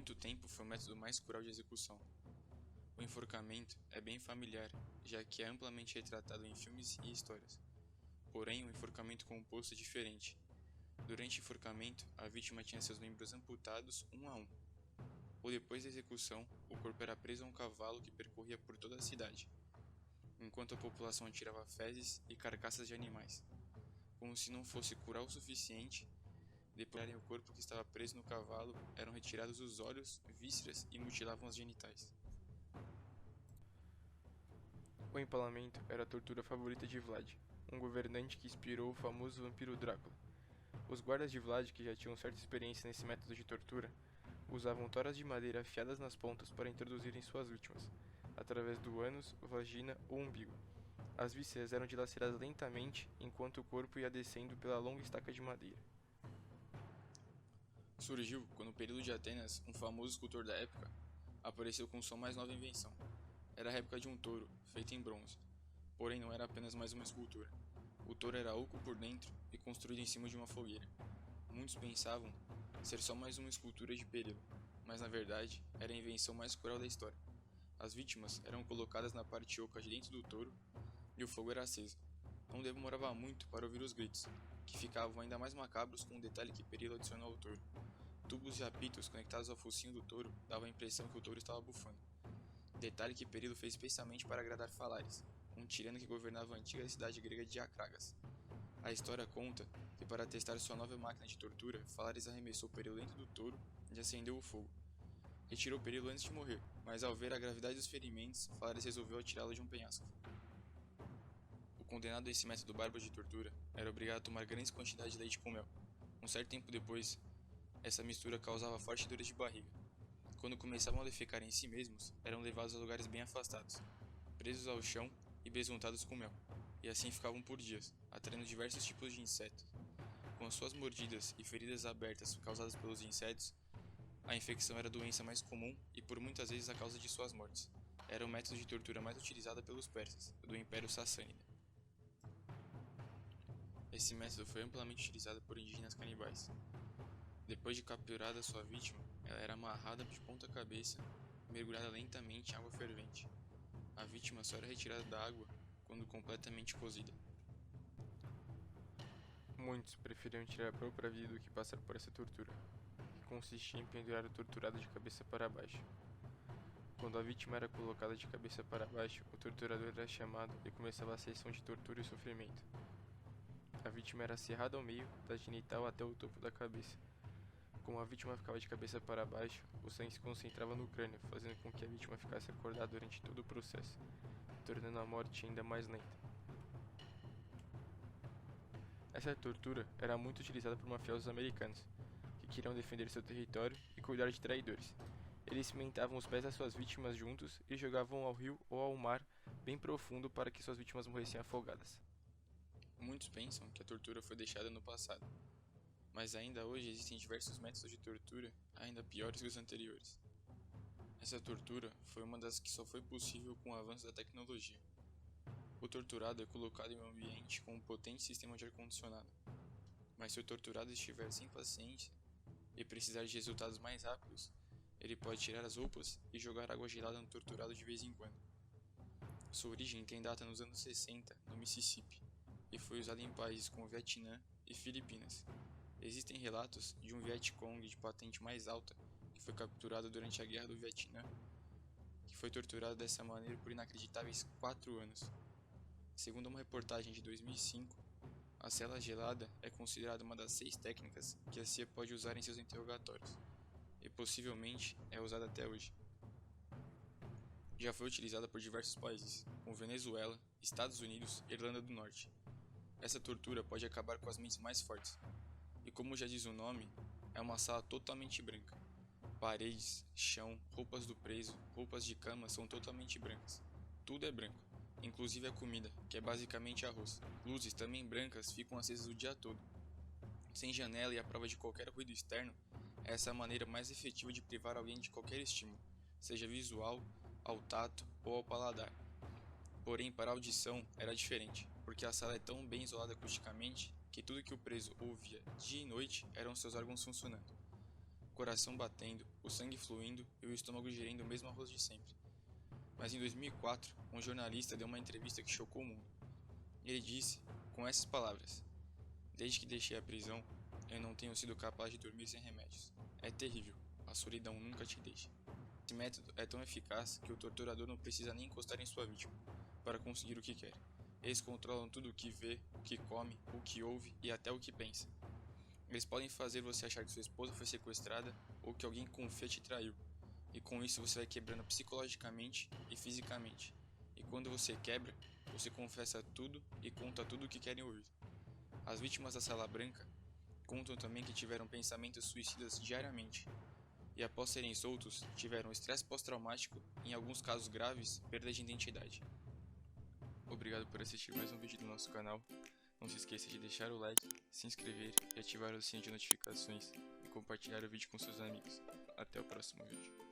muito tempo foi o método mais cruel de execução. O enforcamento é bem familiar, já que é amplamente retratado em filmes e histórias. Porém, o enforcamento composto é diferente. Durante o enforcamento, a vítima tinha seus membros amputados um a um. Ou depois da execução, o corpo era preso a um cavalo que percorria por toda a cidade, enquanto a população atirava fezes e carcaças de animais. Como se não fosse cruel o suficiente, depois de o corpo que estava preso no cavalo, eram retirados os olhos, vísceras e mutilavam os genitais. O empalamento era a tortura favorita de Vlad, um governante que inspirou o famoso vampiro Drácula. Os guardas de Vlad, que já tinham certa experiência nesse método de tortura, usavam toras de madeira afiadas nas pontas para introduzirem suas vítimas, através do ânus, vagina ou umbigo. As vísceras eram dilaceradas lentamente enquanto o corpo ia descendo pela longa estaca de madeira. Surgiu quando, no período de Atenas, um famoso escultor da época apareceu com sua mais nova invenção. Era a réplica de um touro, feito em bronze. Porém, não era apenas mais uma escultura. O touro era oco por dentro e construído em cima de uma fogueira. Muitos pensavam ser só mais uma escultura de Perilo, mas na verdade era a invenção mais cruel da história. As vítimas eram colocadas na parte oca de dentro do touro e o fogo era aceso. Não demorava muito para ouvir os gritos, que ficavam ainda mais macabros com um detalhe que Perilo adicionou ao touro. Tubos e apitos conectados ao focinho do touro davam a impressão que o touro estava bufando. Detalhe que Perilo fez especialmente para agradar Falares, um tirano que governava a antiga cidade grega de Acragas. A história conta que, para testar sua nova máquina de tortura, Falares arremessou Perilo dentro do touro e acendeu o fogo. Retirou Perilo antes de morrer, mas ao ver a gravidade dos ferimentos, Falares resolveu atirá-lo de um penhasco. O condenado a esse método bárbaro de tortura era obrigado a tomar grandes quantidades de leite com mel. Um certo tempo depois, essa mistura causava fortes dores de barriga. Quando começavam a defecar em si mesmos, eram levados a lugares bem afastados, presos ao chão e besuntados com mel, e assim ficavam por dias, atraindo diversos tipos de insetos. Com as suas mordidas e feridas abertas causadas pelos insetos, a infecção era a doença mais comum e por muitas vezes a causa de suas mortes. Era o método de tortura mais utilizado pelos persas, do Império Sassânida. Esse método foi amplamente utilizado por indígenas canibais. Depois de capturada sua vítima, ela era amarrada de ponta cabeça e mergulhada lentamente em água fervente. A vítima só era retirada da água quando completamente cozida. Muitos preferiam tirar a própria vida do que passar por essa tortura, que consistia em pendurar o torturado de cabeça para baixo. Quando a vítima era colocada de cabeça para baixo, o torturador era chamado e começava a sessão de tortura e sofrimento. A vítima era serrada ao meio, da genital até o topo da cabeça. Como a vítima ficava de cabeça para baixo, o sangue se concentrava no crânio, fazendo com que a vítima ficasse acordada durante todo o processo, tornando a morte ainda mais lenta. Essa tortura era muito utilizada por mafiosos americanos, que queriam defender seu território e cuidar de traidores. Eles cimentavam os pés das suas vítimas juntos e jogavam ao rio ou ao mar bem profundo para que suas vítimas morressem afogadas. Muitos pensam que a tortura foi deixada no passado, mas ainda hoje existem diversos métodos de tortura ainda piores que os anteriores. Essa tortura foi uma das que só foi possível com o avanço da tecnologia. O torturado é colocado em um ambiente com um potente sistema de ar-condicionado, mas se o torturado estiver sem paciência e precisar de resultados mais rápidos, ele pode tirar as roupas e jogar água gelada no torturado de vez em quando. Sua origem tem data nos anos 60, no Mississippi, e foi usada em países como Vietnã e Filipinas. Existem relatos de um Vietcong de patente mais alta que foi capturado durante a Guerra do Vietnã, que foi torturado dessa maneira por inacreditáveis 4 anos. Segundo uma reportagem de 2005, a cela gelada é considerada uma das 6 técnicas que a CIA pode usar em seus interrogatórios, e possivelmente é usada até hoje. Já foi utilizada por diversos países, como Venezuela, Estados Unidos e Irlanda do Norte. Essa tortura pode acabar com as mentes mais fortes, e como já diz o nome, é uma sala totalmente branca. Paredes, chão, roupas do preso, roupas de cama são totalmente brancas. Tudo é branco, inclusive a comida, que é basicamente arroz. Luzes também brancas ficam acesas o dia todo. Sem janela e à prova de qualquer ruído externo, essa é a maneira mais efetiva de privar alguém de qualquer estímulo, seja visual, ao tato ou ao paladar. Porém, para a audição era diferente, porque a sala é tão bem isolada acusticamente que tudo que o preso ouvia dia e noite eram seus órgãos funcionando. coração batendo, o sangue fluindo e o estômago gerando o mesmo arroz de sempre. Mas em 2004, um jornalista deu uma entrevista que chocou o mundo. Ele disse, com essas palavras: "Desde que deixei a prisão, eu não tenho sido capaz de dormir sem remédios. É terrível, a solidão nunca te deixa." Esse método é tão eficaz que o torturador não precisa nem encostar em sua vítima para conseguir o que quer. Eles controlam tudo o que vê, o que come, o que ouve e até o que pensa. Eles podem fazer você achar que sua esposa foi sequestrada ou que alguém com fé te traiu. E com isso você vai quebrando psicologicamente e fisicamente. E quando você quebra, você confessa tudo e conta tudo o que querem ouvir. As vítimas da Sala Branca contam também que tiveram pensamentos suicidas diariamente. E após serem soltos, tiveram estresse pós-traumático e, em alguns casos graves, perda de identidade. Obrigado por assistir mais um vídeo do nosso canal. Não se esqueça de deixar o like, se inscrever e ativar o sininho de notificações e compartilhar o vídeo com seus amigos. Até o próximo vídeo.